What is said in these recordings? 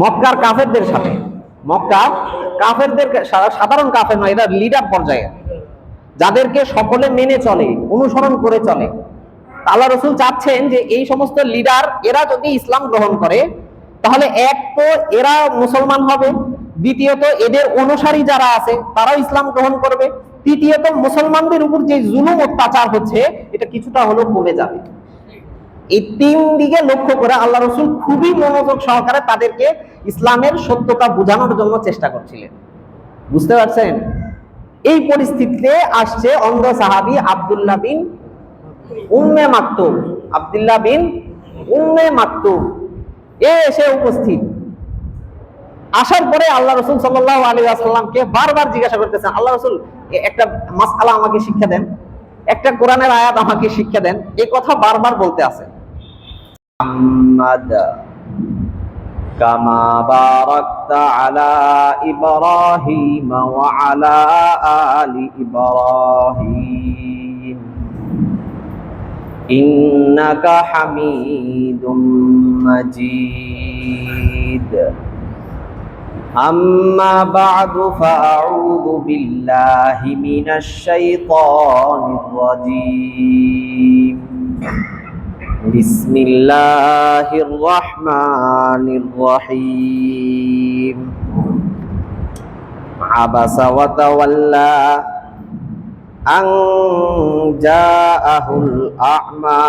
মক্কার কাফেরদের সাথে। মক্কার কাফেরদের, সাধারণ কাফের নয়, এরা লিডার পর্যায়ে, যাদেরকে সকলে মেনে চলে, অনুসরণ করে চলে। আল্লাহ রসুল চাচ্ছেন যে এই সমস্ত লিডার এরা যদি ইসলাম গ্রহণ করে, তাহলে এক তো এরা মুসলমান হবে, দ্বিতীয়ত এদের অনুসারী যারা আছে তারাও ইসলাম গ্রহণ করবে, তৃতীয়ত মুসলমানদের উপর যে জুলুম অত্যাচার হচ্ছে এটা কিছুটা হলেও কমে যাবে। এই তিন দিকে লক্ষ্য করে আল্লাহ রসুল খুবই মনোযোগ সহকারে তাদেরকে ইসলামের সত্যতা বোঝানোর জন্য চেষ্টা করছিলেন। বুঝতে পারছেন? এই পরিস্থিতিতে আসছে অন্ধ সাহাবী আব্দুল্লাহ বিন উম্মে মাকতুম। আব্দুল্লাহ বিন উম্মে মাকতুম এসে উপস্থিত। আসার পরে আল্লাহ রসুল সাল্লাল্লাহু আলাইহি ওয়াসাল্লামকে বারবার জিজ্ঞাসা করতেছেন, আল্লাহ রসুল একটা মাসআলা আমাকে শিক্ষা দেন, একটা কোরআনের আয়াত আমাকে শিক্ষা দেন, এই কথা বারবার বলতে আছে। মুহাম্মাদ কামা বারাকতা আলা ইব্রাহিম ওয়া আলা আলি ইব্রাহিম ইন্নাকা হামিদুম মাজিদ। আম্মা বা'দু ফাআউযু বিল্লাহি মিনাশ শাইতানির রাজীম। বিসমিল্লাহির রহমানির রহিম। আবাসা ওয়া তাওয়াল্লা আন জাআহুল আ'মা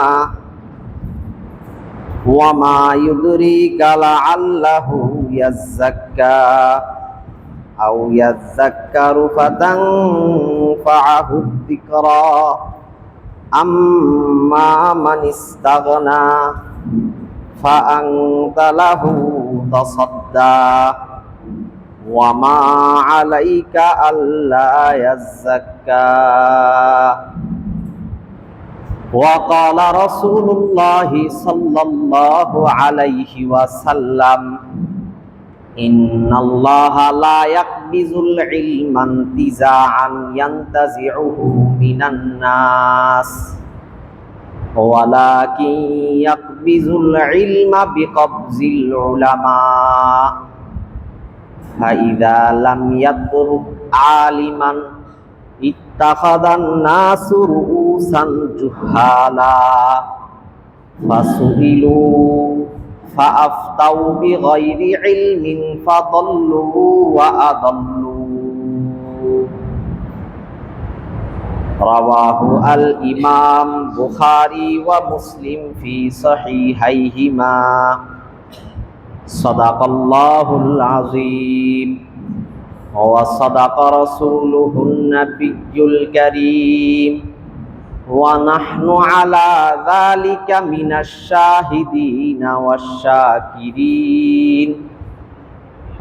ওয়া মা ইউদরিকা লাআল্লাহু ইয়াযাক্কা আও ইয়াযাক্কারু ফাতানফাআহু যিকরা আম্মা মান ইস্তাগনা ফাআনতা লাহু তাসাদ্দা ওয়া মা আলাইকা আল্লা ইয়াযাক্কা। وقال رسول الله صلى الله عليه وسلم إن الله لا يقبض العلم انتزاعا ينتزعه من الناس ولكن يقبض العلم بقبض العلماء فإذا لم يترك عالما ইত্তাখাযান নাসু রুউসান জুহালা ফাসুইলু ফাআফতাউ বিগাইরি ইলমিন ফাদাল্লু ওয়া আদাল্লু। রাওয়াহু আল ইমাম বুখারী ওয়া মুসলিম ফি সহিহাইহিমা। সাদাকাল্লাহুল আযীম ওয়া সাদাকা রাসূলুহুন নাবিয়্যুল কারীম ওয়া নাহনু আলা যালিকা মিনাশ শাহিদিনা ওয়াশ শাকিরিন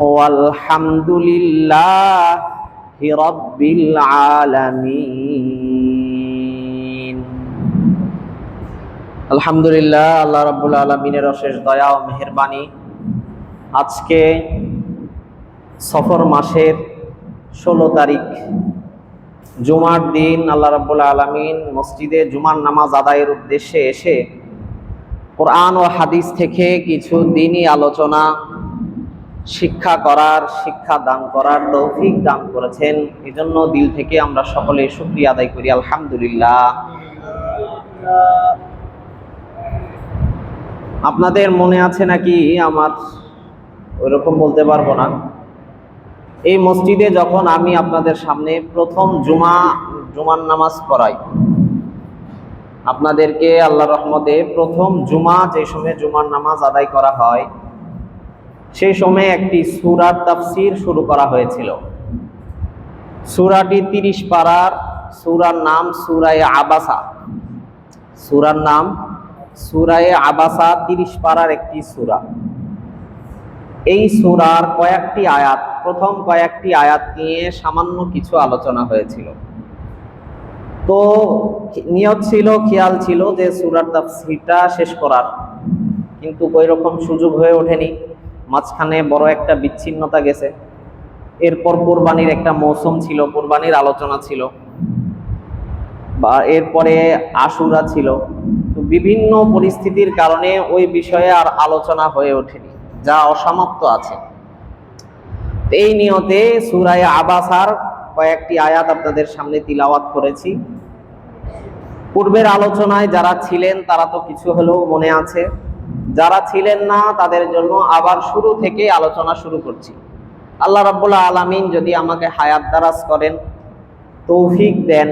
ওয়াল হামদুলিল্লাহি রাব্বিল আলামিন। আলহামদুলিল্লাহ, আল্লাহ রাব্বুল আলামিনের অশেষ দয়া ও মেহেরবানি। আজকে সফর মাসের 16 তারিখ জুমার দিন আল্লাহ রাব্বুল আলামিন মসজিদে জুমার নামাজ আদায়ের উদ্দেশ্যে এসে কোরআন ও হাদিস থেকে কিছু দ্বীনি আলোচনা শিক্ষা দান করার তৌফিক দান করেছেন। এজন্য দিল থেকে আমরা সকলে শুকরিয়া আদায় করি, আলহামদুলিল্লাহ। আপনাদের মনে আছে নাকি, আমার ওইরকম বলতে পারবো না, এই মসজিদে যখন আমি আপনাদের সামনে প্রথম জুমার নামাজ পড়াই, আপনাদেরকে আল্লাহর রহমতে প্রথম যে সময় জুমার নামাজ আদায় করা হয়, সেই সময় একটি সূরার তাফসীর শুরু করা হয়েছিল। সূরাটি 30 পারার, সূরার নাম সূরায়ে আবাসা। সূরার নাম সূরায়ে আবাসা, 30 পারার একটি সূরা। এই সূরার প্রথম কয়েকটি আয়াত নিয়ে সামান্য কিছু আলোচনা হয়েছিল। তো নিয়ত ছিল, খেয়াল ছিল যে সূরার তাফসীরটা শেষ করার, কিন্তু ওইরকম সুযোগ হয়ে ওঠেনি। মাঝখানে বড় একটা বিচ্ছিন্নতা গেছে। এরপর কোরবানির একটা মৌসুম ছিল, কোরবানির আলোচনা ছিল, বা এরপরে আশুরা ছিল। তো বিভিন্ন পরিস্থিতির কারণে ওই বিষয়ে আর আলোচনা হয়ে ওঠেনি। যা অসমাপ্ত আছে। এই নিয়তে সূরা আবাসার কয়েকটি আয়াত আপনাদের সামনে তিলাওয়াত করেছি। পূর্বের আলোচনায় যারা ছিলেন তারা তো কিছু হলেও মনে আছে, যারা ছিলেন না তাদের জন্য আবার শুরু থেকে আলোচনা শুরু করছি। আল্লাহ রাব্বুল আলামিন যদি আমাকে হায়াত দারাজ করেন, তৌফিক দেন,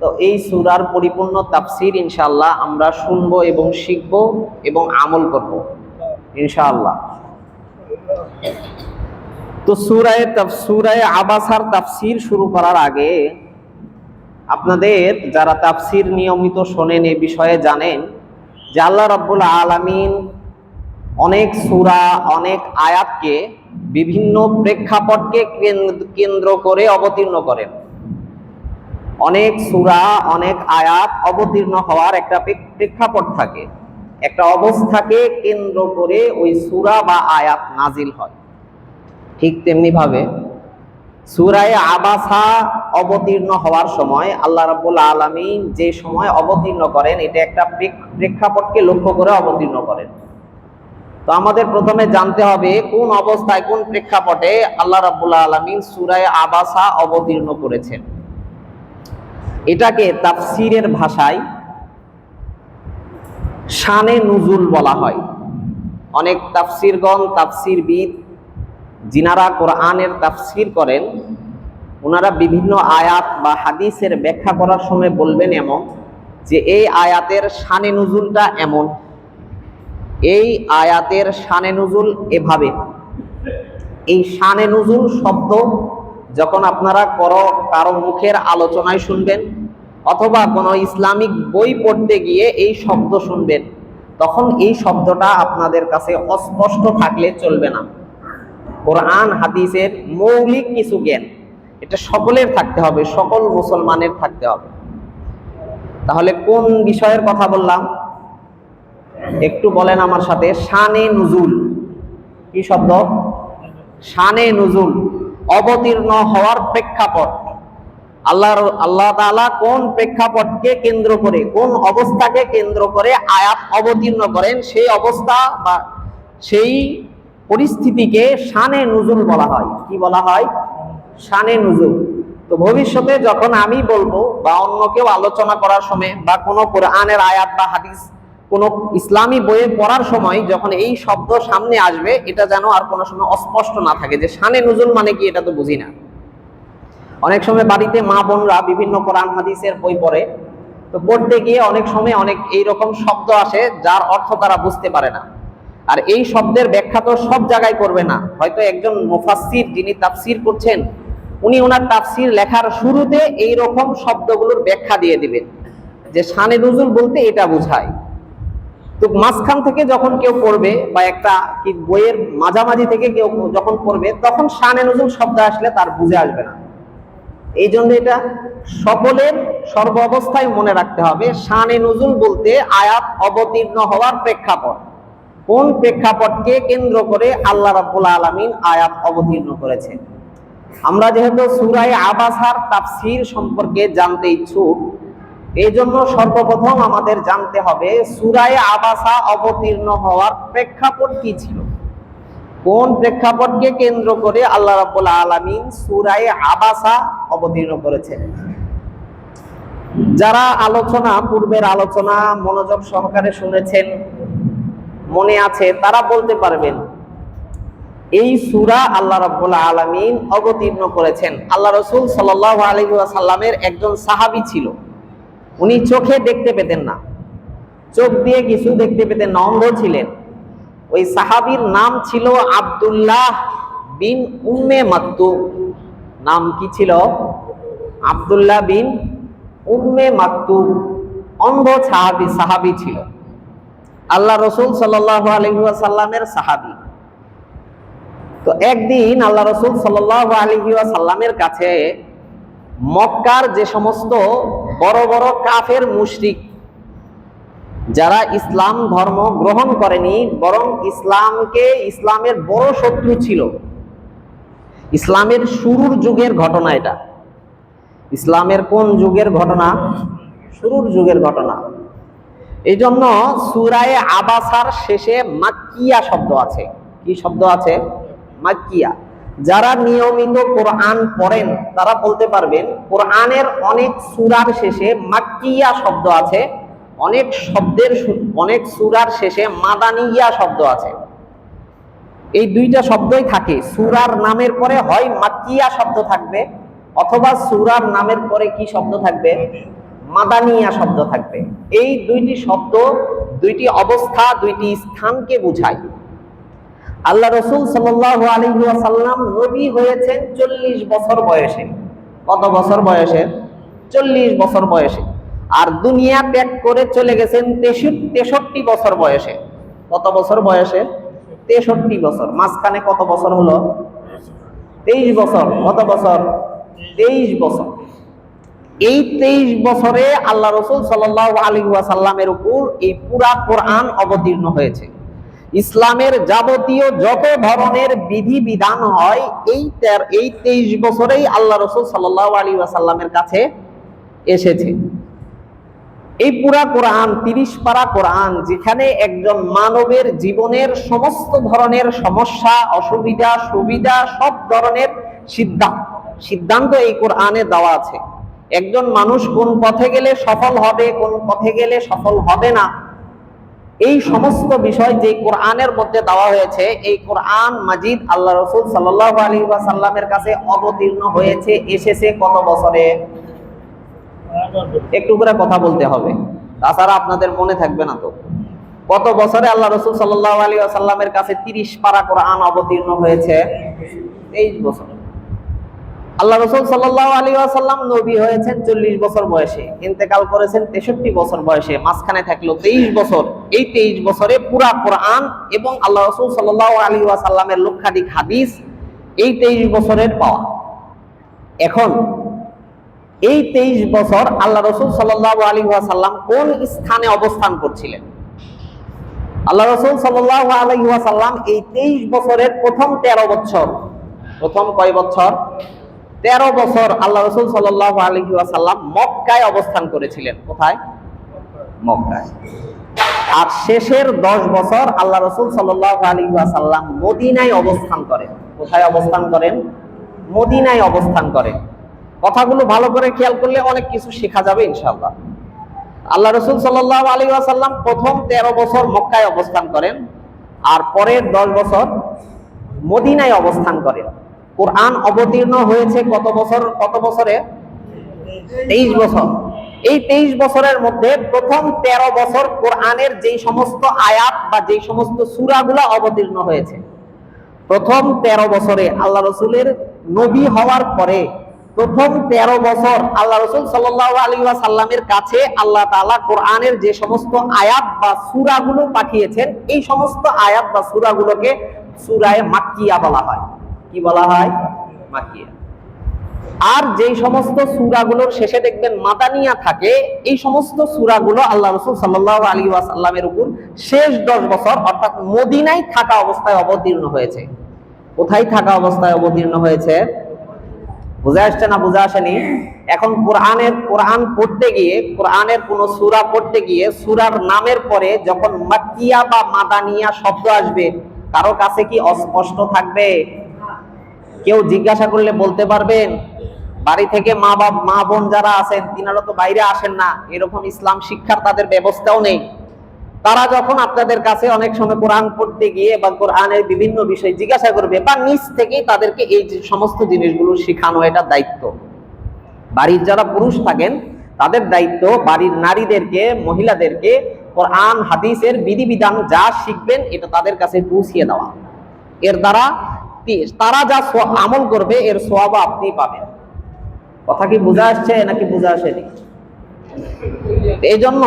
তো এই সূরার পরিপূর্ণ তাফসীর ইনশাআল্লাহ আমরা শুনবো এবং শিখবো এবং আমল করব ইনশাআল্লাহ। তো সূরা আবাসার তাফসীর শুরু করার আগে আপনাদের যারা তাফসীর নিয়মিত শোনেন এ বিষয়ে জানেন যে আল্লাহ রাব্বুল আলামিন অনেক সূরা, অনেক আয়াতকে বিভিন্ন প্রেক্ষাপটকে কেন্দ্র করে অবতীর্ণ করেন। অনেক সূরা, অনেক আয়াত অবতীর্ণ হওয়ার একটা প্রেক্ষাপট থাকে, একটা অবস্থাকে কেন্দ্র করে ওই সূরা বা আয়াত নাজিল হয়। ঠিক তেমনি ভাবে সূরা আবাসা অবতীর্ণ হওয়ার সময় আল্লাহ রাব্বুল আলামিন যে সময় অবতীর্ণ করেন এটা একটা প্রেক্ষাপটকে লক্ষ্য করে অবতীর্ণ করেন। তো আমাদের প্রথমে জানতে হবে কোন অবস্থায়, কোন প্রেক্ষাপটে আল্লাহ রাব্বুল আলামিন সূরা আবাসা অবতীর্ণ করেছেন। এটাকে তাফসীরের ভাষায় শানে নুজুল বলা হয়। অনেক তাফসীরগণ, তাফসীরবিদ যিনারা কোরআনের তাফসীর করেন, ওনারা বিভিন্ন আয়াত বা হাদিসের ব্যাখ্যা করার সময় বলবেন এমন যে এই আয়াতের শানে নুজুলটা এমন, এই আয়াতের শানে নুজুল এভাবে। এই শানে নুজুল শব্দ যখন আপনারা কারো মুখের আলোচনায় শুনবেন অথবা কোনো ইসলামিক বই পড়তে গিয়ে এই শব্দ শুনবেন, তখন এই শব্দটা আপনাদের কাছে অস্পষ্ট থাকলে চলবে না। কোরআন হাদিসের মৌলিক কিছু জ্ঞান এটা সকলের থাকতে হবে, সকল মুসলমানের থাকতে হবে। তাহলে কোন বিষয়ের কথা বললাম একটু বলেন আমার সাথে। শানে নুজুল কি শব্দ? শানে নুজুল, অবতীর্ণ হওয়ার প্রেক্ষাপট। আল্লাহ তাআলা কোন প্রেক্ষাপটকে কেন্দ্র করে, কোন অবস্থাকে কেন্দ্র করে আয়াত অবতীর্ণ করেন, সেই অবস্থা বা সেই পরিস্থিতিকে শানে নুজুল বলা হয়। কি বলা হয়? শানে নুজুল। তো ভবিষ্যতে যখন আমি বলবো বা অন্য কেউ আলোচনা করার সময় বা কোনো কোরআনের আয়াত বা হাদিস কোনো ইসলামী বইয়ে পড়ার সময় যখন এই শব্দ সামনে আসবে, এটা যেন আর কোনো সময় অস্পষ্ট না থাকে যে শানে নুজুল মানে কি, এটা তো বুঝি না। অনেক সময় বাড়িতে মা বোনরা বিভিন্ন কোরআন হাদিসের বই পড়ে, তো পড়তে গিয়ে অনেক সময় অনেক এইরকম শব্দ আসে যার অর্থ তারা বুঝতে পারে না। আর এই শব্দের ব্যাখ্যা তো সব জায়গায় করবে না। হয়তো একজন মুফাসসির যিনি তাফসীর করছেন, উনি ওনার তাফসীর লেখার শুরুতে এই রকম শব্দগুলোর ব্যাখ্যা দিয়ে দিবেন যে শানে নুজুল বলতে এটা বোঝায়। তো মাঝখান থেকে যখন কেউ পড়বে বা একটা কি বইয়ের মাঝামাঝি থেকে কেউ যখন পড়বে, তখন শানে নুজুল শব্দ আসলে তার বুঝে আসবে না। এই জন্য এটা সকলের সর্ব অবস্থায় মনে রাখতে হবে। শানে নুজুল বলতে আয়াত অবতীর্ণ হওয়ার প্রেক্ষাপট, কোন প্রেক্ষাপটকে কেন্দ্র করে আল্লাহ রাব্বুল আলামিন আয়াত অবতীর্ণ করেছেন। আমরা যেহেতু সূরা আবাসার তাফসীর সম্পর্কে জানতে ইচ্ছুক, এই জন্য সর্বপ্রথম আমাদের জানতে হবে সূরা আবাসা অবতীর্ণ হওয়ার প্রেক্ষাপট কি ছিল, কোন প্রেক্ষাপটকে কেন্দ্র করে আল্লাহ রাব্বুল আলামিন সূরা আবাসা অবতীর্ণ করেছেন। যারা পূর্বের আলোচনা মনোযোগ সহকারে শুনেছেন, মনে আছে, তারা বলতে পারবেন এই সূরা আল্লাহ রাব্বুল আলামিন অবতীর্ণ করেছেন। আল্লাহ রাসূল সাল্লাল্লাহু আলাইহি ওয়াসাল্লামের একজন সাহাবী ছিল, উনি চোখে দেখতে পেতেন না, চোখ দিয়ে কিছু দেখতে পেতেন না, অন্ধ ছিলেন। ওই সাহাবীর নাম ছিল আব্দুল্লাহ বিন উম্মে মাকতুম। নাম কি ছিল? আব্দুল্লাহ বিন উম্মে মাকতুম। অন্ধ সাহাবী ছিল, আল্লাহ রাসূল সাল্লাল্লাহু আলাইহি ওয়াসাল্লামের সাহাবী। তো একদিন আল্লাহ রাসূল সাল্লাল্লাহু আলাইহি ওয়াসাল্লামের কাছে মক্কার যে সমস্ত বড় বড় কাফের মুশরিক, যারা ইসলাম ধর্ম গ্রহণ করেনি বরং ইসলামের বড় শত্রু ছিল, ইসলামের শুরুর যুগের ঘটনা এটা। ইসলামের কোন যুগের ঘটনা? শুরুর যুগের ঘটনা। এই জন্য সূরা আবাসার শেষে মাক্কিয়া শব্দ আছে। কি শব্দ আছে? মাক্কিয়া। যারা নিয়মিত কোরআন পড়েন তারা বলতে পারবেন কোরআনের অনেক সূরার শেষে মাক্কিয়া শব্দ আছে, অনেক সূরার শেষে মাদানিয়া শব্দ আছে। এই দুইটা শব্দই থাকে। সূরার নামের পরে হয় মাক্কিয়া শব্দ থাকবে অথবা সূরার নামের পরে কি শব্দ থাকবে? মাদানিয়া শব্দ থাকবে। এই দুইটি শব্দ দুইটি অবস্থা, দুইটি স্থানকে বোঝায়। আল্লাহ রাসূল সাল্লাল্লাহু আলাইহি ওয়াসাল্লাম নবী হয়েছেন 40 বছর বয়সে। কত বছর বয়সে? 40 বছর বয়সে। আর দুনিয়া ত্যাগ করে চলে গেছেন 63 বছর বয়সে। কত বছর বয়সে? 63 বছর। মাঝখানে কত বছর হলো? 23 বছর। কত বছর? 23 বছর। এই 23 বছরে আল্লাহ রাসূল সাল্লাল্লাহু আলাইহি ওয়াসাল্লামের উপর এই পুরা কোরআন অবতীর্ণ হয়েছে। ইসলামের যাবতীয় যত ধরনের বিধি বিধান হয় এই 23 বছরেই আল্লাহ রাসূল সাল্লাল্লাহু আলাইহি ওয়াসাল্লামের কাছে এসেছে। এই পুরা কোরআন 30 পারা কোরআন, যেখানে একজন মানবের জীবনের সমস্ত ধরনের সমস্যা, অসুবিধা, সুবিধা, সব ধরনের সিদ্ধান্ত এই কোরআনে দেওয়া আছে। একজন মানুষ কোন পথে গেলে সফল হবে, কোন পথে গেলে সফল হবে না, এই সমস্ত বিষয় যে কোরআনের মধ্যে দেওয়া হয়েছে, এই কোরআন মাজিদ আল্লাহ রাসূল সাল্লাল্লাহু আলাইহি ওয়াসাল্লামের কাছে অবতীর্ণ হয়েছে, এসেছে কত বছরে? একটু করে কথা বলতে হবে, তাছাড়া আপনাদের মনে থাকবে না। তো কত বছরে আল্লাহ রাসূল সাল্লাল্লাহু আলাইহি ওয়াসাল্লামের কাছে 30 পারা কোরআন অবতীর্ণ হয়েছে? 23 বছর। আল্লাহ রাসূল সাল্লাল্লাহু আলাইহি ওয়াসাল্লাম নবী হয়েছেন 40 বছর বয়সে, ইন্তেকাল করেছেন 63 বছর বয়সে, মাঝখানে থাকলো 23 বছর। এই 23 বছরে পুরা কোরআন এবং আল্লাহ রাসূল সাল্লাল্লাহু আলাইহি ওয়াসাল্লামের লক্ষাধিক হাদিস এই 23 বছরের পাওয়া। এখন এই 23 বছর আল্লাহ রাসূল সাল্লাল্লাহু আলাইহি ওয়াসাল্লাম কোন স্থানে অবস্থান করছিলেন? আল্লাহ রাসূল সাল্লাল্লাহু আলাইহি ওয়াসাল্লাম এই 23 বছরের প্রথম 13 বছর, প্রথম কয় বছর? 13 বছর আল্লাহ রাসূল সাল্লাল্লাহু আলাইহি ওয়াসাল্লাম মক্কায় অবস্থান করেছিলেন। কোথায়? মক্কায়। আর শেষের 10 বছর আল্লাহ রাসূল সাল্লাল্লাহু আলাইহি ওয়াসাল্লাম মদিনায় অবস্থান করেন। কোথায় অবস্থান করেন? মদিনায় অবস্থান করেন। কথাগুলো ভালো করে খেয়াল করলে অনেক কিছু শেখা যাবে ইনশাআল্লাহ। আল্লাহ রাসূল সাল্লাল্লাহু আলাইহি ওয়াসাল্লাম প্রথম 13 বছর মক্কায় অবস্থান করেন আর পরের 10 বছর মদিনায় অবস্থান করেন। কোরআন অবতীর্ণ হয়েছে কত বছর? কত বছরে? 23 বছর। এই 23 বছরের মধ্যে প্রথম 13 বছর কোরআনের যেই সমস্ত আয়াত বা যেই সমস্ত সূরাগুলো অবতীর্ণ হয়েছে, প্রথম 13 বছরে আল্লাহ রাসূলের নবী হওয়ার পরে প্রথম 13 বছর আল্লাহ রাসূল সাল্লাল্লাহু আলাইহি ওয়াসাল্লামের কাছে আল্লাহ তাআলা কোরআনের যে সমস্ত আয়াত বা সূরাগুলো পাঠিয়েছেন, এই সমস্ত আয়াত বা সূরাগুলোকে সূরায়ে মাক্কিয়া বলা হয়। কি বলা হয়? মাক্কিয়া। আর যেই সমস্ত সূরাগুলোর শেষে দেখবেন মাদানিয়া থাকে, এই সমস্ত সূরাগুলো আল্লাহ রাসূল সাল্লাল্লাহু আলাইহি ওয়াসাল্লামের উপর শেষ 10 বছর অর্থাৎ মদিনায় থাকা অবস্থায় অবতীর্ণ হয়েছে। কোথায় থাকা অবস্থায় অবতীর্ণ হয়েছে? বুঝে আসছে না বুঝে আসেনি? এখন কোরআন পড়তে গিয়ে, কোরআনের কোন সূরা পড়তে গিয়ে সূরার নামের পরে যখন মাক্কিয়া বা মাদানিয়া শব্দ আসবে, কারো কাছে কি অস্পষ্ট থাকবে? কেউ জিজ্ঞাসা করলে বলতে পারবেন? বাড়ি থেকে মা বোন যারা আছেন তিনারা তো বাইরে আসেন না, এরকম ইসলাম শিক্ষার তাদের ব্যবস্থাও নেই। তারা যখন আপনাদের কাছে অনেক সময় কোরআন পড়তে গিয়ে বা কোরআনের বিভিন্ন বিষয় জিজ্ঞাসা করবে, বা নিজ থেকেই তাদেরকে এই সমস্ত জিনিসগুলো শেখানো, এটা দায়িত্ব। বাড়ির যারা পুরুষ থাকেন তাদের দায়িত্ব বাড়ির নারীদেরকে, মহিলাদেরকে কোরআন হাদিসের বিধিবিধান যা শিখবেন এটা তাদের কাছে পৌঁছিয়ে দেওয়া। এর দ্বারা তারা যা আমল করবে এর সওয়াব আপনি পাবেন। কথা কি বুঝা আসছে নাকি বুঝা আসেনি? এই জন্য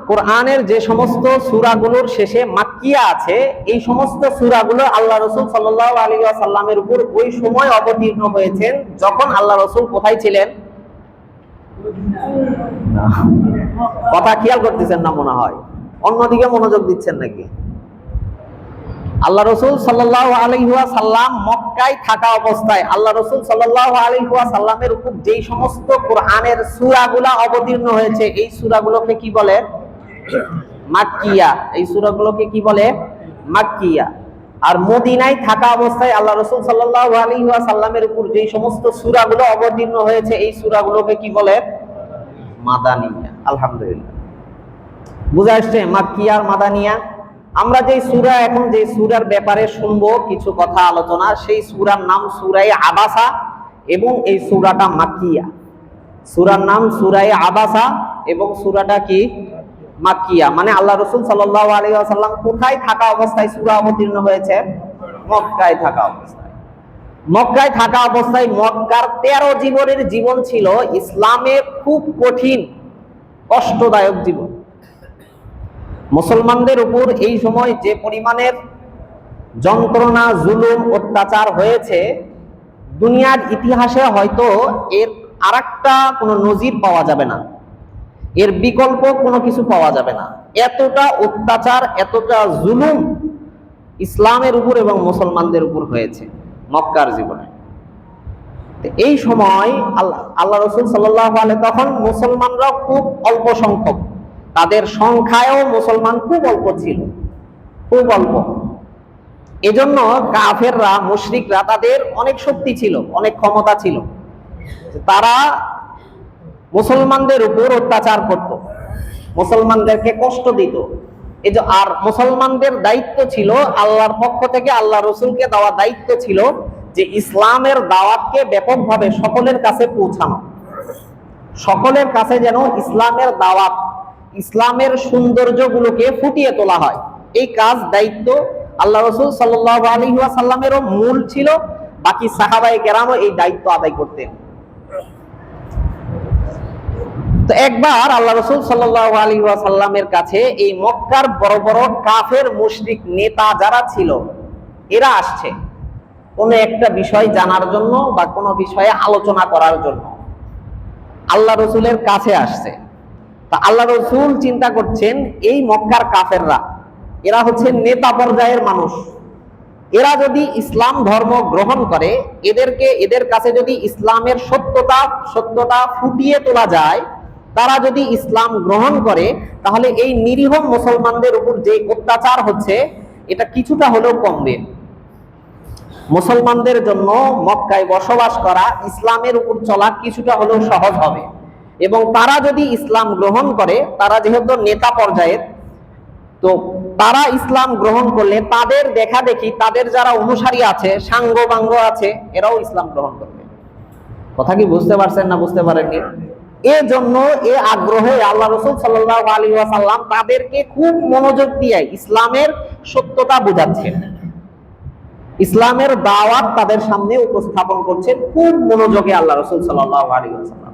কোরআনের যে সমস্ত সূরাগুলোর শেষে মাক্কিয়া আছে, এই সমস্ত সূরাগুলো আল্লাহ রাসূল সাল্লাল্লাহু আলাইহি ওয়াসাল্লামের উপর ওই সময় অবতীর্ণ হয়েছেন যখন আল্লাহ রাসূল কোথায় ছিলেন? কথা খেয়াল করতেছেন না মনে হয়, অন্যদিকে মনোযোগ দিচ্ছেন নাকি? আল্লাহ রাসূল সাল্লাল্লাহু আলাইহি ওয়াসাল্লাম মক্কায় থাকা অবস্থায় আল্লাহ রাসূল সাল্লাল্লাহু আলাইহি ওয়াসাল্লামের উপর যেই সমস্ত কোরআনের সূরাগুলো অবতীর্ণ হয়েছে, এই সূরাগুলোকে কি বলে? মাক্কিয়া, এই সূরাগুলোকে কি বলে? মাক্কিয়া। আর মদিনায় থাকা অবস্থায় আল্লাহ রাসূল সাল্লাল্লাহু আলাইহি ওয়াসাল্লামের উপর যে সমস্ত সূরাগুলো অবতীর্ণ হয়েছে এই সূরাগুলোকে কি বলে? মাদানিয়া। আলহামদুলিল্লাহ, বুঝা আসছে মাক্কিয়া আর মাদানিয়া। আমরা যে সূরা এখন যে সূরার ব্যাপারে শুনবো কিছু কথা আলোচনা, সেই সূরার নাম সূরা আবাসা এবং এই সূরাটা মাক্কিয়া। সূরার নাম সূরা আবাসা এবং সূরাটা কি? মাক্কিয়া। মানে আল্লাহ রাসূল সাল্লাল্লাহু আলাইহি ওয়াসাল্লাম কোথায় থাকা অবস্থায় সূরা অবতীর্ণ হয়েছে? মক্কায় থাকা অবস্থায়। মক্কায় থাকা অবস্থায় মক্কার 13 জীবনের জীবন ছিল ইসলামে খুব কঠিন কষ্টদায়ক জীবন। মুসলমানদের উপর এই সময় যে পরিমাণের যন্ত্রণা, জুলুম, অত্যাচার হয়েছে, দুনিয়ার ইতিহাসে হয়তো এর আরেকটা কোনো নজির পাওয়া যাবে না, এর বিকল্প কোনো কিছু পাওয়া যাবে না। এতটা অত্যাচার, এতটা জুলুম ইসলামের উপর এবং মুসলমানদের উপর হয়েছে মক্কার জীবনে। এই সময় আল্লাহ রাসূল সাল্লাল্লাহু আলাইহি, তখন মুসলমানরা খুব অল্প সংখ্যক, তাদের সংখ্যায়ও মুসলমান খুব অল্প ছিল, খুব অল্প। এজন্য কাফেররা, মুশরিকরা, তাদের অনেক শক্তি ছিল, অনেক ক্ষমতা ছিল। তারা মুসলমানদের উপর অত্যাচার করত, মুসলমানদেরকে কষ্ট দিত। এই যে, আর মুসলমানদের দায়িত্ব ছিল আল্লাহর পক্ষ থেকে, আল্লাহ রসুলকে দেওয়া দায়িত্ব ছিল যে ইসলামের দাওয়াতকে ব্যাপকভাবে সকলের কাছে পৌঁছানো, সকলের কাছে যেন ইসলামের দাওয়াত, ইসলামের সৌন্দর্যগুলোকে ফুটিয়ে তোলা হয়। এই কাজ, দায়িত্ব আল্লাহ রসুল সাল্লাল্লাহু আলাইহি ওয়াসাল্লামেরও মূল ছিল, বাকি সাহাবায়ে কেরামও এই দায়িত্ব আদায় করতেন। তো একবার আল্লাহ রাসূল সাল্লাল্লাহু আলাইহি ওয়াসাল্লামের কাছে এই মক্কার বড় বড় কাফের মুশরিক নেতা যারা ছিল, এরা আসছে কোনো একটা বিষয় জানার জন্য বা কোনো বিষয়ে আলোচনা করার জন্য আল্লাহ রসুলের কাছে আসছে। তা আল্লাহ রসুল চিন্তা করছেন, এই মক্কার কাফেররা, এরা হচ্ছে নেতা পর্যায়ের মানুষ, এরা যদি ইসলাম ধর্ম গ্রহণ করে, এদের কাছে যদি ইসলামের সত্যতা ফুটিয়ে তোলা যায়, তারা যদি ইসলাম গ্রহণ করে, তাহলে এই নিরীহ মুসলমানদের উপর যে অত্যাচার হচ্ছে এটা কিছুটা হলেও কমবে। মুসলমানদের জন্য মক্কায় বসবাস করা, ইসলামের উপর চলা কিছুটা হলেও সহজ হবে। এবং তারা যদি ইসলাম গ্রহণ করে, তারা যেহেতু নেতা পর্যায়ের, তো তারা ইসলাম গ্রহণ করলে তাদের দেখা দেখি, তাদের যারা অনুসারী আছে, সাঙ্গ বাঙ্গ আছে, এরাও ইসলাম গ্রহণ করবে। কথা কি বুঝতে পারছেন না বুঝতে পারেননি? এজন্য এ আগ্রহে আল্লাহ রাসূল সাল্লাল্লাহু আলাইহি ওয়াসাল্লাম তাদেরকে খুব মনোযোগ দিয়ে ইসলামের সত্যতা বোঝাচ্ছেন, ইসলামের দাওয়াত তাদের সামনে উপস্থাপন করছেন খুব মনোযোগে আল্লাহ রাসূল সাল্লাল্লাহু আলাইহি ওয়াসাল্লাম।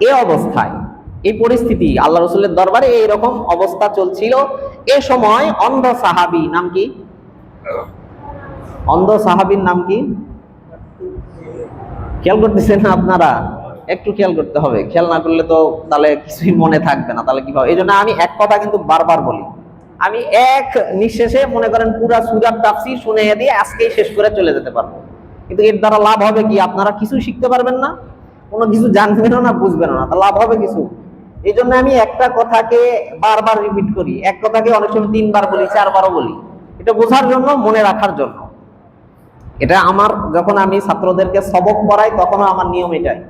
এই অবস্থায়, এই পরিস্থিতি, আল্লাহ রাসূলের দরবারে এইরকম অবস্থা চলছিল। এ সময় অন্ধ সাহাবী, নাম কি? অন্ধ সাহাবীর নাম কি? খেয়াল করতেছেন না আপনারা? একটু খেয়াল করতে হবে, খেয়াল না করলে তো তাহলে কিছুই মনে থাকবে না, তাহলে কিভাবে? এই জন্য আমি এক কথা কিন্তু বারবার বলি, আমি এক নিঃশেষে মনে করেন পুরা সূরার তাফসীর শুনে দিয়ে আজকেই শেষ করে চলে যেতে পারবো, কিন্তু এর দ্বারা লাভ হবে কি? আপনারা কিছু শিখতে পারবেন না, কোনো কিছু জানবেনও না, বুঝবেনও না, তা লাভ হবে কিছু? এই জন্য আমি একটা কথাকে বারবার রিপিট করি, এক কথাকে অনেক সময় 3 বার বলি, 4 বারও বলি, এটা বোঝার জন্য, মনে রাখার জন্য। এটা আমার, যখন আমি ছাত্রদেরকে সবক পড়াই তখনও আমার নিয়ম এটাই।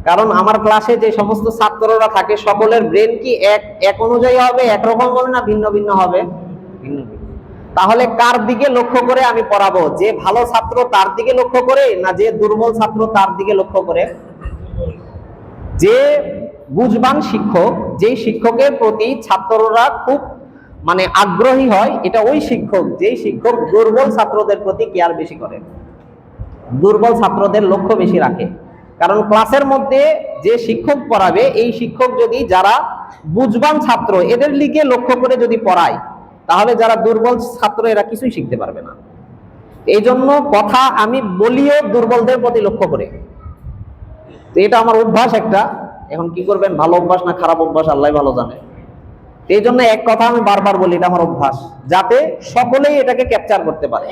কারণ আমার ক্লাসে যে সমস্ত ছাত্ররা থাকে, সকলের ব্রেন কি এক অনুযায়ী হবে, একরকম হবে না ভিন্ন ভিন্ন হবে? ভিন্ন ভিন্ন। তাহলে কার দিকে লক্ষ্য করে আমি পড়াবো? যে ভালো ছাত্র তার দিকে লক্ষ্য করে, না যে দুর্বল ছাত্র তার দিকে লক্ষ্য করে? যে বুঝবান শিক্ষক, যেই শিক্ষকের প্রতি ছাত্ররা খুব মানে আগ্রহী হয়, এটা ওই শিক্ষক, যেই শিক্ষক দুর্বল ছাত্রদের প্রতি কেয়ার বেশি করে, দুর্বল ছাত্রদের লক্ষ্য বেশি রাখে। কারণ ক্লাসের মধ্যে যে শিক্ষক পড়াবে, এই শিক্ষক যদি যারা বুঝবান ছাত্র এদের দিকে লক্ষ্য করে যদি পড়ায়, তাহলে যারা দুর্বল ছাত্র এরা কিছুই শিখতে পারবে না। এই জন্য কথা আমি বলিও দুর্বলদের প্রতি লক্ষ্য করে। তো এটা আমার অভ্যাস একটা। এখন কি করবেন, ভালো অভ্যাস না খারাপ অভ্যাস আল্লাহ ভালো জানে। এই জন্য এক কথা আমি বারবার বলি, এটা আমার অভ্যাস, যাতে সকলেই এটাকে ক্যাপচার করতে পারে।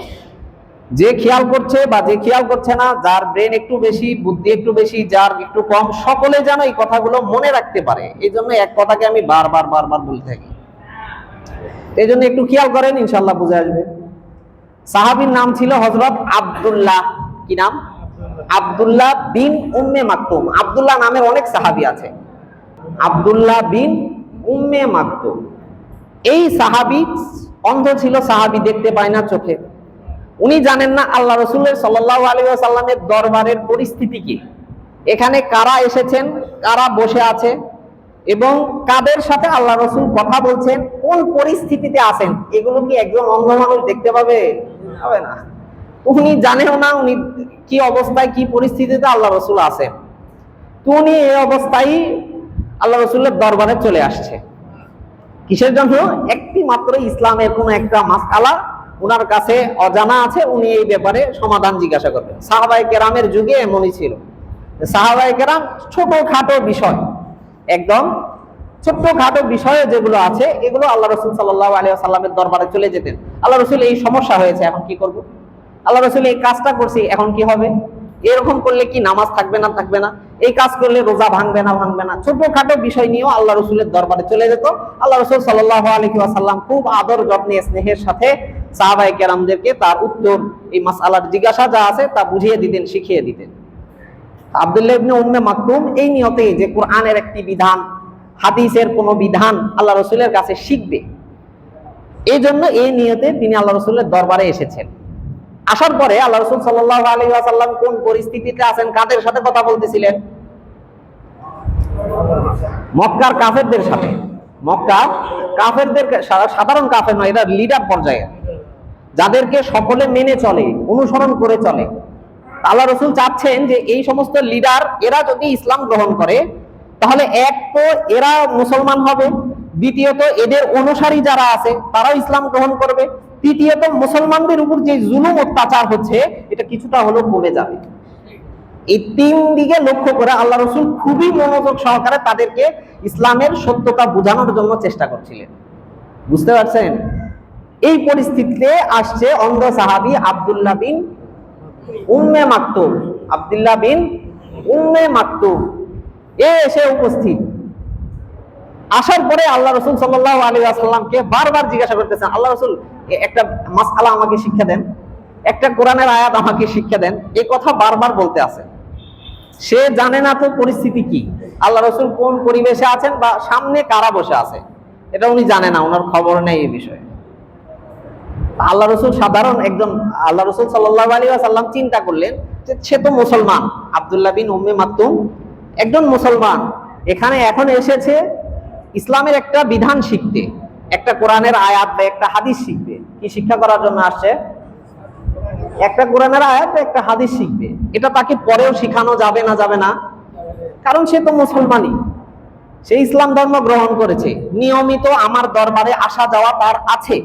যে খেয়াল করছে বা যে খেয়াল করছে না, যার ব্রেন একটু বেশি, বুদ্ধি একটু বেশি, যার একটু কম, সকলে যেন এই কথাগুলো মনে রাখতে পারে। এই জন্য এক কথাকে আমি বারবার বলতে থাকি। এই জন্য একটু খেয়াল করেন, ইনশাল্লাহ বুঝে আসবে। সাহাবীর নাম ছিল হযরত আব্দুল্লাহ। কি নাম? আব্দুল্লাহ বিন উম্মে মাকতুম। আব্দুল্লাহ নামের অনেক সাহাবী আছে। আব্দুল্লাহ বিন উম্মে মাকতুম এই সাহাবী অন্ধ ছিল, সাহাবী দেখতে পায় না চোখে। উনি জানেন না আল্লাহ রাসূলের সাল্লাল্লাহু আলাইহি ওয়াসাল্লামের দরবারের পরিস্থিতি কি, এখানে কারা এসেছেন, কারা বসে আছে এবং কাদের সাথে আল্লাহ রাসূল কথা বলছেন, কোন পরিস্থিতিতে আছেন, এগুলো কি একজন অন্ধ মানুষ দেখতে পাবে? হবে না। উনি জানেও না উনি কি অবস্থায়, কি পরিস্থিতিতে আল্লাহ রাসূল আছেন। তো উনি এই অবস্থায় আল্লাহ রাসূলের দরবারে চলে আসছে। কিসের জন্য? একটি মাত্র ইসলামের কোন একটা মাসআলা উনার কাছে অজানা আছে, উনি এই ব্যাপারে সমাধান জিজ্ঞাসা করবেন। সাহাবায়ে কেরামের যুগে এমনই ছিল। সাহাবায়ে কেরাম ছোটখাটো বিষয়, একদম ছোটখাটো বিষয়ে যেগুলো আছে, এগুলো আল্লাহ রাসূল সাল্লাল্লাহু আলাইহি ওয়াসাল্লামের দরবারে চলে যেতেন। আল্লাহ রাসূল এই সমস্যা হয়েছে, এখন কি করব? আল্লাহ রাসূল এই কাজটা করছি, এখন কি হবে? এরকম করলে কি নামাজ থাকবে না থাকবে না? এই কাজ করলে রোজা ভাঙবে না ভাঙবে না? ছোটখাটো বিষয় নিয়েও আল্লাহ রাসূলের দরবারে চলে যেত। আল্লাহ রাসূল সাল্লাল্লাহু আলাইহি ওয়াসাল্লাম খুব আদর যত্নে স্নেহের সাথে সাহাবায়ে কেরামদেরকে তার উত্তর, এই মাসআলার জিজ্ঞাসা যা আছে তা বুঝিয়ে দিতেন, শিখিয়ে দিতেন। আব্দুল্লাহ ইবনে উম্মে মাকতুম এই নিয়তে যে কোরআনের একটি বিধান, হাদিসের কোনো বিধান আল্লাহ রাসূলের কাছে শিখবে, এই জন্য এই নিয়তে তিনি আল্লাহ রাসূলের দরবারে এসেছেন। আসার পরে আল্লাহ রাসূল সাল্লাল্লাহু আলাইহি ওয়াসাল্লাম কোন পরিস্থিতিতে আছেন, কাদের সাথে কথা বলতেছিলেন? মক্কার কাফেরদের সাথে। মক্কার কাফেরদের, সাধারণ কাফের নয়, এটা লিডার পর্যায়ে, যাদেরকে সকলে মেনে চলে, অনুসরণ করে চলে। আল্লাহ রাসূল চাচ্ছেন যে এই সমস্ত লিডার, এরা যদি ইসলাম গ্রহণ করে তাহলে এক তো এরা মুসলমান হবে, দ্বিতীয়ত এদের অনুসারী যারা আছে তারাও ইসলাম গ্রহণ করবে, তৃতীয়ত মুসলমানদের উপর যে জুলুম অত্যাচার হচ্ছে এটা কিছুটা হলেও কমে যাবে। এই তিন দিকে লক্ষ্য করে আল্লাহ রাসূল খুবই মনোযোগ সহকারে তাদেরকে ইসলামের সত্যতা বোঝানোর জন্য চেষ্টা করছিলেন। বুঝতে পারছেন? এই পরিস্থিতিতে আসছে অন্ধ সাহাবী আব্দুল্লাহ বিন উম্মে মাকতুম। আব্দুল্লাহ বিন উম্মে মাকতুম এসে উপস্থিত। আসার পরে আল্লাহ রাসূল সাল্লাল্লাহু আলাইহি ওয়াসাল্লামকে বারবার জিজ্ঞাসা করতেছেন, আল্লাহ রাসূল একটা মাসআলা আমাকে শিক্ষা দেন, একটা কোরআনের আয়াত আমাকে শিক্ষা দেন, এই কথা বারবার বলতে আছে। সে জানে না তো পরিস্থিতি কি, আল্লাহ রাসূল কোন পরিবেশে আছেন বা সামনে কারা বসে আছে, এটা উনি জানে না, ওনার খবর নেই এই বিষয়ে। আল্লাহ রাসূল সাধারণ একজন, আল্লাহ রাসূল সাল্লাল্লাহু আলাইহি ওয়াসাল্লাম চিন্তা করলেন যে সে তো মুসলমান, আব্দুল্লাহ বিন উম্মে মাকতুম একজন মুসলমান, এখানে এখন এসেছে ইসলামের একটা বিধান শিখতে, একটা কোরআনের আয়াত বা একটা হাদিস শিখবে। কি শিক্ষা করার জন্য আসছে? একটা কোরআনের আয়াত, একটা হাদিস শিখবে। এটা তাকে পরেও শিখানো যাবে না? যাবে না, কারণ সে তো মুসলমানই, সে ইসলাম ধর্ম গ্রহণ করেছে, নিয়মিত আমার দরবারে আসা যাওয়া তার আছে,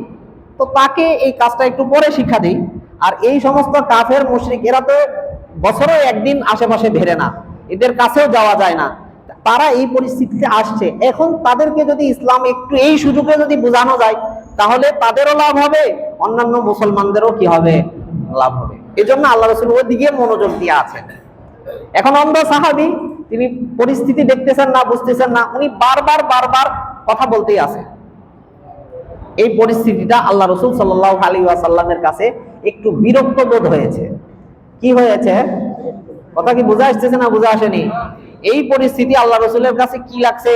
তো তাকে এই কাজটা একটু পরে শিক্ষা দেই। আর এই সমস্ত কাফের মুশরিক, এরা তো বছরে একদিন আশেপাশে ভেরে না, এদের কাছেও যাওয়া যায় না, তারা এই পরিস্থিতিতে আসছে। এখন তাদেরকে যদি ইসলাম একটু এই সুযোগে যদি বোঝানো যায় তাহলে তাদেরও লাভ হবে, অন্যান্য মুসলমানদেরও কি হবে? লাভ হবে। এই জন্য আল্লাহ রাসূল ওই দিকে মনোযোগ দিয়ে আছেন। এখন অন্ধ সাহাবী, তিনি পরিস্থিতি দেখতেছেন না, বুঝতেছেন না, উনি বারবার বারবার কথা বলতেই আছে। এই পরিস্থিতিটা আল্লাহ রাসূল সাল্লাল্লাহু আলাইহি ওয়াসাল্লামের কাছে একটু বিরক্ত বোধ হয়েছে। কি হয়েছে? কথা কি বোঝা আসতেছে না বোঝা আসেনি? এই পরিস্থিতি আল্লাহ রাসূলের কাছে কি লাগছে?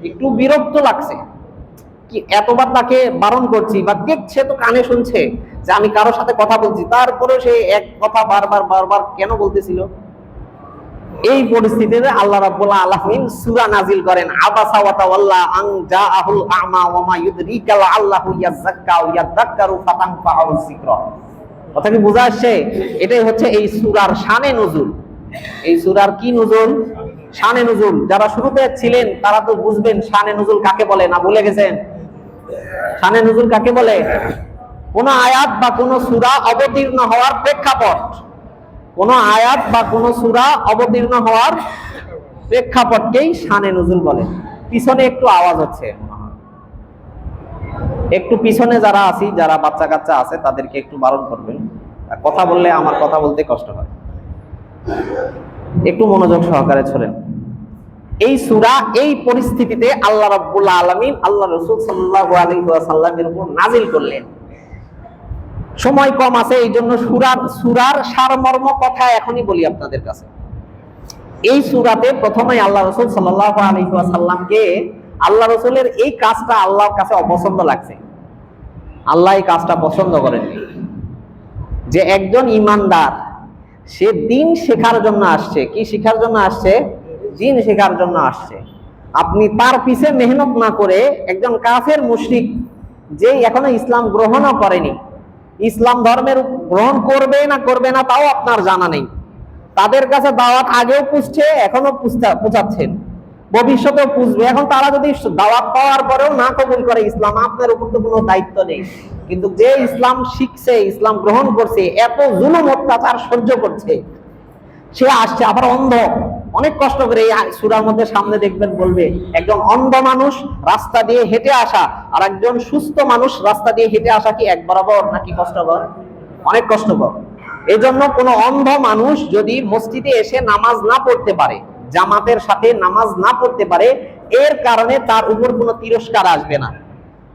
একটু বিরক্ত লাগছে। কি এতবার তাকে বারণ করছি বা দেখছে তো, কানে শুনছে যে আমি কারো সাথে কথা বলছি, তারপরে সে এক কথা বারবার বারবার কেন বলতেছিল? এই পরিস্থিতিতে আল্লাহ রাব্বুল আলামিন সূরা নাজিল করেন, আবাসা ওয়া তাওয়াল্লা আন জাআহুল আ'মা ওয়া মা ইউদরিকা লাআল্লাহু ইয়াযাক্কা ওয়া ইয়াযাক্কারু ফাতানফাউল যিকরা। কথা কি বোঝা আসছে? এটাই হচ্ছে এই সূরার শানে নুজুল। এই সূরার কি নুজুল? শানে নুজুল। যারা শুরুতে ছিলেন তারা তো বুঝবেন শানে নুজুল কাকে বলে, না ভুলে গেছেন? শানে নুজুল কাকে বলে? কোন আয়াত বা কোন সূরা অবতীর্ণ হওয়ার প্রেক্ষাপট, কোন আয়াত বা কোন সূরা অবতীর্ণ হওয়ার প্রেক্ষাপটকেই শানে নুজুল বলে। পিছনে একটু আওয়াজ হচ্ছে, একটু পিছনে যারা আছি, যারা বাচ্চা কাচ্চা আছে তাদেরকে একটু বারণ করবেন, কথা বললে আমার কথা বলতে কষ্ট হয়, একটু মনোযোগ সহকারে শোনেন। এই সূরা এই পরিস্থিতিতে আল্লাহ রাব্বুল আলামিন আল্লাহ রাসূল সাল্লাল্লাহু আলাইহি ওয়াসাল্লামের উপর নাজিল করলেন। সময় কম আছে, এই জন্য সূরার সারমর্ম কথা এখনই বলি আপনাদের কাছে। এই সূরাতে প্রথমে আল্লাহ রাসূল সাল্লাল্লাহু আলাইহি ওয়াসাল্লামকে আল্লাহ রাসূলের এই কাজটা আল্লাহর কাছে অপছন্দ লাগছে। আল্লাহ এই কাজটা পছন্দ করেন যে একজন ঈমানদার সে দ্বীন শেখার জন্য আসছে। কি শেখার জন্য আসছে? দ্বীন শেখার জন্য আসছে। আপনি তার পিছে মেহনত না করে একজন কাফের মুশরিক যে এখনো ইসলাম গ্রহণও করেনি, ইসলাম ধর্মের গ্রহণ করবে না তাও আপনার জানা নেই, তাদের কাছে দাওয়াত আগেও পুষছে, এখনো পুষাচ্ছেন, ভবিষ্যতেও পুষবে। এখন তারা যদি দাওয়াত পাওয়ার পরেও না কবুল করে ইসলাম, আপনার উপর তো কোনো দায়িত্ব নেই। কিন্তু যে ইসলাম শিখছে, ইসলাম গ্রহণ করছে, এত জুলুম অত্যাচার সহ্য করছে, সে আসছে আবার অন্ধ, অনেক কষ্ট করে। এই সূরার মধ্যে সামনে দেখবেন বলবে একজন অন্ধ মানুষ রাস্তা দিয়ে হেঁটে আসা আর একজন সুস্থ মানুষ রাস্তা দিয়ে হেঁটে আসা কি এক বরাবর নাকি কষ্টকর? অনেক কষ্টকর। এই জন্য কোনো অন্ধ মানুষ যদি মসজিদে এসে নামাজ না পড়তে পারে, জামাতের সাথে নামাজ না পড়তে পারে, এর কারণে তার উপর কোনো তিরস্কার আসবে না,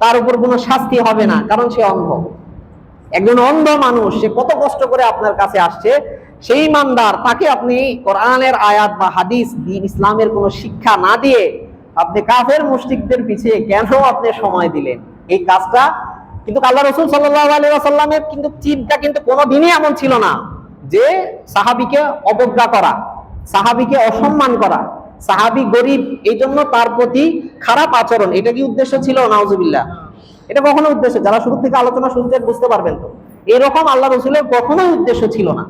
তার উপর কোনো শাস্তি হবে না, কারণ সে অন্ধ। একজন অন্ধ মানুষ সে কত কষ্ট করে আপনার কাছে আসছে, সেই ইমানদার তাকে আপনি কোরআনের আয়াত বা হাদিস দ্বীন ইসলামের কোনো শিক্ষা না দিয়ে আপনি কাফের মুশরিকদের পিছে কেন আপনি সময় দিলেন? এই কাজটা কিন্তু আল্লাহ রাসূল সাল্লাল্লাহু আলাইহি ওয়াসাল্লামের কিন্তু চিন্তা কিন্তু কোনোদিনই এমন ছিল না যে সাহাবীকে অবজ্ঞা করা, সাহাবীকে অসম্মান করা, সাহাবী গরিব এই জন্য তার প্রতি খারাপ আচরণ, এটা কি উদ্দেশ্য ছিল? নাউজুবিল্লাহ, এটা কখনো উদ্দেশ্য, যারা শুরু থেকে আলোচনা শুনছেন বুঝতে পারবেন তো, এরকম আল্লাহ রাসূলের কখনোই উদ্দেশ্য ছিল না।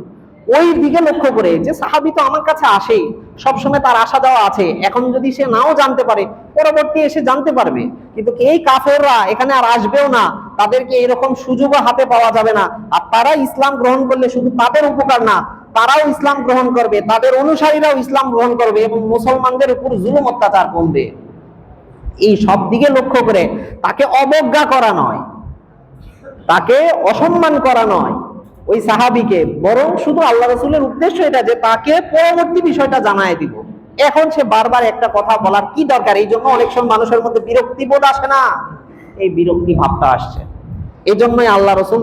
ওই দিকে লক্ষ্য করে যে সাহাবী তো আমার কাছে আসেই, সবসময় তার আসা যাওয়া আছে, এখন যদি সে নাও জানতে পারে পরবর্তী এসে জানতে পারবে, কিন্তু এই কাফেররা এখানে আর আসবেও না, তাদেরকে এরকম সুযোগও হাতে পাওয়া যাবে না। আর তারা ইসলাম গ্রহণ করলে শুধু তাদের উপকার না, তারাও ইসলাম গ্রহণ করবে, তাদের অনুসারীরাও ইসলাম গ্রহণ করবে এবং মুসলমানদের উপর জুলুম অত্যাচার কমবে। এই সব দিকে লক্ষ্য করে তাকে অবজ্ঞা করা নয়, তাকে অসম্মান করা নয় ওই সাহাবীকে, বরং শুধু আল্লাহ রাসূলের উদ্দেশ্য এটা যে তাকে পরবর্তী বিষয়টা জানায় দিব। এখন সে বারবার একটা কথা বলার কি দরকার? এই জন্য অনেক সময় মানুষের মধ্যে বিরক্তি বোধ আসে না, এই বিরক্তি ভাবটা আসছে। এই জন্যই আল্লাহ রাসূল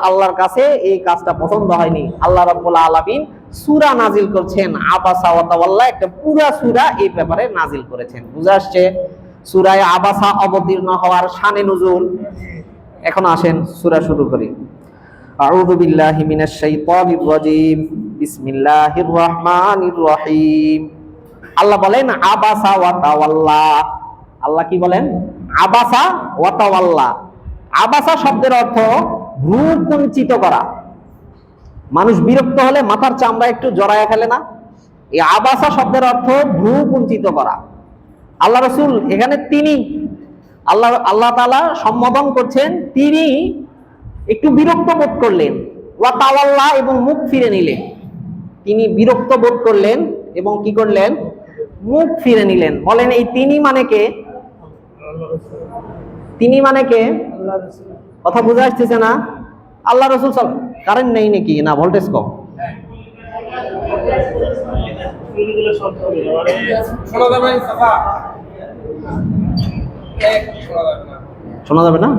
আল্লাহর কাছে এই কাজটা পছন্দ হয়নি। আল্লাহ রাব্বুল আলামিন সূরা নাজিল করছেন আবাসা ওয়া তাওয়াল্লা, একটা পুরো সূরা এই ব্যাপারে নাজিল করেছেন। বুঝা আসছে সূরা আবাসা অবতীর্ণ হওয়ার শানে নুজুল। এখন আসেন সূরা শুরু করি। আউযু বিল্লাহি মিনাশ শাইতানির রাজীম, বিসমিল্লাহির রহমানির রহিম। আল্লাহ বলেন আবাসা ওয়া তাওয়াল্লা। আল্লাহ কি বলেন? আবাসা ওয়া তাওয়াল্লা। আবাসা শব্দের অর্থ ভ্রু কুঞ্চিত করা। মানুষ বিরক্ত হলে মাথার চামড়া একটু জড়ায় ফেলে না? এই আবাসা শব্দের অর্থ ভ্রু কুঞ্চিত করা। আল্লাহ রাসূল এখানে তিনি আল্লাহ তাআলা সম্বোধন করছেন, তিনি একটু বিরক্ত বোধ করলেন, ওয়া তাওয়াল্লা এবং মুখ ফিরে নিলেন। তিনি বিরক্ত বোধ করলেন এবং কি করলেন? মুখ ফিরে নিলেন। বলেন এই তিনি মানে কে? তিনি মানে কে? কথা বুঝা আসতেছে না? আল্লাহ রাসূল কারেন্ট নেই নাকি? না ভোল্টেজ কম। শোনা যাবে না?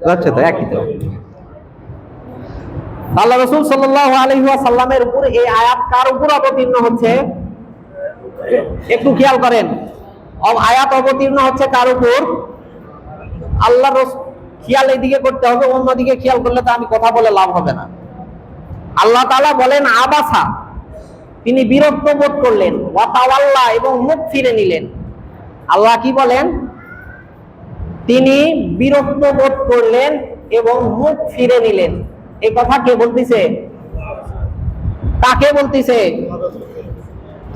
যাচ্ছে তো একই তো। আল্লাহ রাসূল সাল্লাল্লাহু আলাইহি ওয়াসাল্লামের উপর এই আয়াত কার উপর অবতীর্ণ হচ্ছে? একটু খেয়াল করেন, আয়াত অবতীর্ণ হচ্ছে কার উপর? আল্লাহ রাসূল। খেয়াল এইদিকে করতে হবে, অন্যদিকে খেয়াল করলে তো আমি কথা বলে লাভ হবে না। আল্লাহ তাআলা বলেন আবাসা, তিনি বিরক্ত বোধ করলেন, ওয়া তাওয়াল্লা এবং মুখ ফিরে নিলেন। আল্লাহ কি বলেন? তিনি বিরক্ত বোধ করলেন এবং মুখ ফিরে নিলেন। এই কথা কে বলতেছে? কাকে বলতেছে?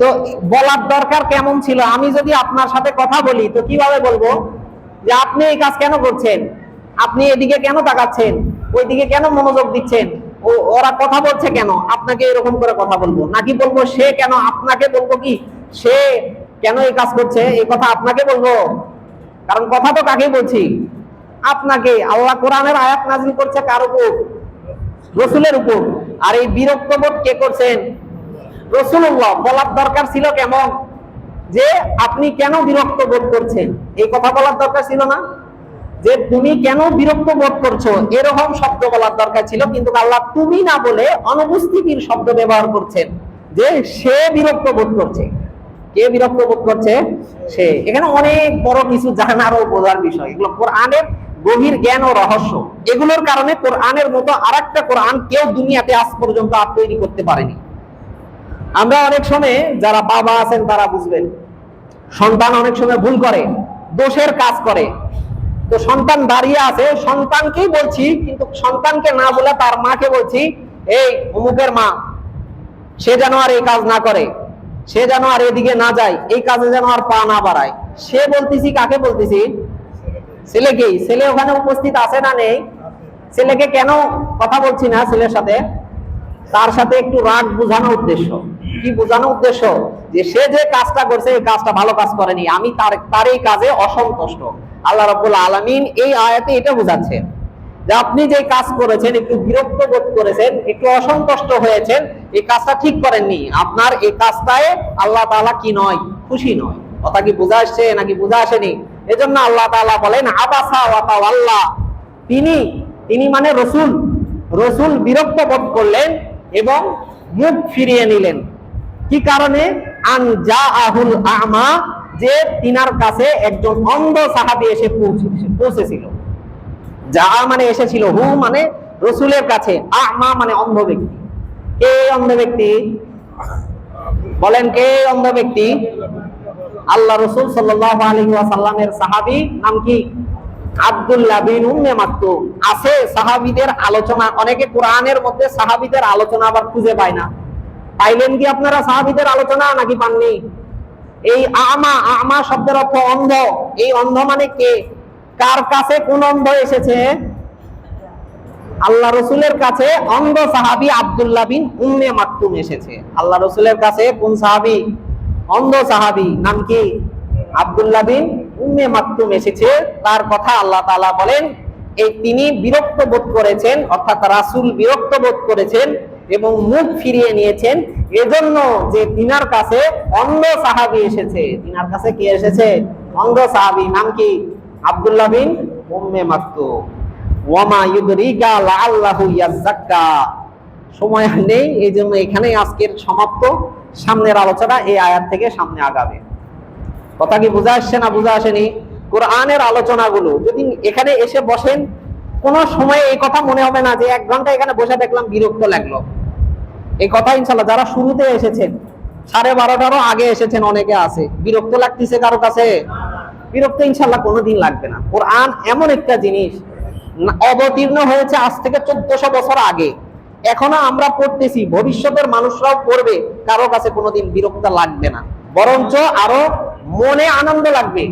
তো বলার দরকার কেমন ছিল? আমি যদি আপনার সাথে কথা বলি তো কিভাবে বলবো যে আপনি এই কাজ কেন করছেন, আপনি এদিকে কেন তাকাচ্ছেন, ওইদিকে কেন মনোযোগ দিচ্ছেন, ওরা কথা বলছে কেন, আপনাকে এরকম করে কথা বলবো? নাকি বলবো সে কেন, আপনাকে বলবো কি সে কেন এই কাজ করছে, এই কথা আপনাকে বলবো? কারণ কথা তো কাকে বলছি? আপনাকে। আল্লাহ কোরআনের আয়াত নাযিল করছে কার উপর? রাসূলের উপর। আর এই বিরক্ত বোধ কে করছেন? রাসূলুল্লাহ। বলার দরকার ছিল কেমন? যে আপনি কেন বিরক্ত বোধ করছেন, এই কথা বলার দরকার ছিল না? যে তুমি কেন বিরক্ত বোধ করছো, এরকম শব্দ বলার দরকার ছিল, কিন্তু আল্লাহ তুমি না বলে অনুপস্থিতির শব্দ ব্যবহার করছেন, যে সে বিরক্ত বোধ করছে। কে বিরক্ত বোধ করছে? সে। এখানে অনেক বড় কিছু জানার ও বোঝার বিষয়, এগুলো কোরআনের গভীর জ্ঞান ও রহস্য। এগুলোর কারণে কোরআনের মতো আরেকটা কোরআন কেউ দুনিয়াতে আজ পর্যন্ত আর তৈরি করতে পারেনি। আমরা অনেক সময়, যারা বাবা আছেন তারা বুঝবেন, সন্তান অনেক সময় ভুল করে, দোষের কাজ করে, তো সন্তান দাঁড়িয়ে আছে, সন্তানকেই বলছি, কিন্তু সন্তানকে না বলে তার মাকে বলছি, এই অমুকের মা, সে যেন আর এই কাজ না করে, সে যেন আর এদিকে না যায়, এই কাজে যেন আর পা না বাড়ায়। সে বলতেছি, কাকে বলতেছি? ছেলেকেই। ছেলে ওখানে উপস্থিত আছে না নেই? ছেলেকে কেন কথা বলছি না ছেলের সাথে? তার সাথে একটু রাগ বোঝানো উদ্দেশ্য। কি বোঝানো উদ্দেশ্য? যে সে যে কাজটা করছে এই কাজটা ভালো কাজ করেনি, আমি তার এই কাজে অসন্তুষ্ট। আল্লাহ রাব্বুল আলামিন এই আয়াতে এটা বোঝাচ্ছেন যে আপনি যে কাজ করেছেন, একটু বিরক্ত বোধ করেছেন, একটু অসন্তুষ্ট হয়েছেন, এই কাজটা ঠিক করেননি। আপনার এই কাজটায় আল্লাহ তাআলা কি নয়? খুশি নয়। কথা কি বোঝা আসছে নাকি বোঝা আসেনি? এজন্য আল্লাহ তাআলা বলেন আবাসা ওয়া তাওয়াল্লা। তিনি মানে রসুল বিরক্ত বোধ করলেন এবং মুখ ফিরিয়ে নিলেন। কি কারণে? আন জাআহুল আ'মা, যে তিনার কাছে একজন অন্ধ সাহাবী এসে পৌঁছেছিল। যা মানে এসেছিল, হু মানে রসুলের কাছে, আ'মা মানে অন্ধ ব্যক্তি। কে অন্ধ ব্যক্তি? বলেন কে অন্ধ ব্যক্তি? আল্লাহ রসুল সাল্লাল্লাহু আলাইহি ওয়াসাল্লামের সাহাবী, নাম কি? আব্দুল্লাহ বিন উম্মে মাকতুম। আছে সাহাবীদের আলোচনা, অনেকে কোরআনের মধ্যে সাহাবীদের আলোচনা আবার খুঁজে পায় না। পাইলেন কি আপনারা সাহাবীদের আলোচনা নাকি পাননি? এই আমা শব্দের অর্থ অন্ধ। এই অন্ধ মানে কে? কার কাছে কোন অন্ধ এসেছে? আল্লাহ রসুলের কাছে অন্ধ সাহাবী আব্দুল্লাহ বিন উম্মে মাকতুম এসেছে। আল্লাহ রসুলের কাছে কোন সাহাবী? অন্ধ সাহাবী, নাম কি? আব্দুল্লাহ বিন উম্মে মাকতুম এসেছে। তার কথা আল্লাহ তাআলা বলেন, এই তিনি বিরক্ত বোধ করেছেন, অর্থাৎ রাসূল বিরক্ত বোধ করেছেন এবং মুখ ফিরিয়ে নিয়েছেন, এজন্য যে তিনার কাছে অন্ধ সাহাবী এসেছে। তিনার কাছে কে এসেছে? অন্ধ সাহাবী, নাম কি? আব্দুল্লাহ বিন উম্মে মাকতুম। ওয়ামা ইউদরিকা লাআল্লাহু ইয়াযাক্কা। সময় নেই, এই জন্য এখানেই আজকের সমাপ্ত। সামনের আলোচনা এই আয়াত থেকে সামনে আগাবে। কথা কি বোঝা আসছে না বোঝা আসেনি? কোরআনের আলোচনাগুলো যদি এখানে এসে বসেন, কোন সময় এই কথা মনে হবে না যে 1 ঘন্টা এখানে বসে দেখলাম বিরক্ত লাগলো। এই কথা ইনশাআল্লাহ যারা শুরুতে এসেছেন, 12:30টারও আগে এসেছেন, অনেকে আছে, বিরক্ত লাগতেছে কারো কাছে? বিরক্ত ইনশাআল্লাহ কোনোদিন লাগবে না। কোরআন এমন একটা জিনিস, অবতীর্ণ হয়েছে আজ থেকে 1400 বছর আগে, এখনো আমরা পড়তেছি, ভবিষ্যতের মানুষরাও পড়বে, কারো কাছে কোনোদিন বিরক্ত লাগবে না, বরঞ্চ আরো মনে আনন্দ লাগবে,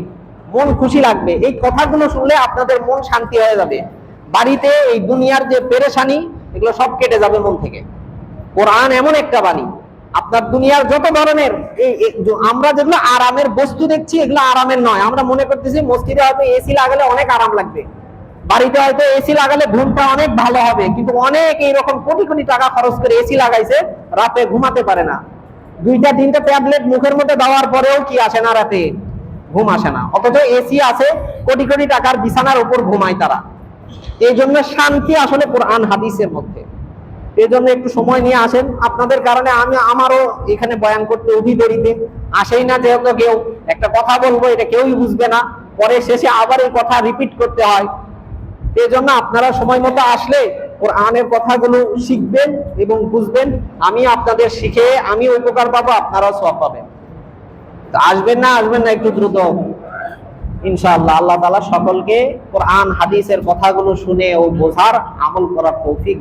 মন খুশি লাগবে। এই কথাগুলো শুনলে আপনাদের মন শান্তি হয়ে যাবে। বাড়িতে এই দুনিয়ার যে পেরেশানি, এগুলো সব কেটে যাবে মন থেকে। কোরআন এমন একটা বাণী, আপনার দুনিয়ার যত ধরনের আমরা যেগুলো আরামের বস্তু দেখছি, এগুলো আরামের নয়। আমরা মনে করতেছি মসজিদে হয়তো এসি লাগালে অনেক আরাম লাগবে, বাড়িতে হয়তো এসি লাগালে ঘুমটা অনেক ভালো হবে, কিন্তু অনেক এইরকম কোটি কোটি টাকা খরচ করে এসি লাগাইছে, রাতে ঘুমাতে পারে না। 2-3টা ট্যাবলেট মুখের মধ্যে দেওয়ার পরেও কি আসে না, রাতে ঘুম আসে না। অথচ এসি আছে, কোটি কোটি টাকার বিছানার উপর ঘুমায় তারা। এই জন্য শান্তি আসলে কোরআন হাদিসের মধ্যে। এই জন্য একটু সময় নিয়ে আসেন। আপনাদের কারণে আমারও এখানে বয়ান করতে অতি দেরিতে আসেই না, যেহেতু কেউ একটা কথা বলবো এটা কেউই বুঝবে না, পরে শেষে আবার এই কথা রিপিট করতে হয়। এই জন্য আপনারা সময় মতো আসলে কোরআনের কথাগুলো শিখবেন এবং বুঝবেন। আমি আপনাদের শিখে আমি উপকার পাবো, আপনারাও সওয়াব পাবেন। আসবেন না একটু দ্রুত ইনশাআল্লাহ। আল্লাহ তাআলা সকলকে কোরআন হাদিসের কথাগুলো শুনে ও বোঝার আমল করার তৌফিক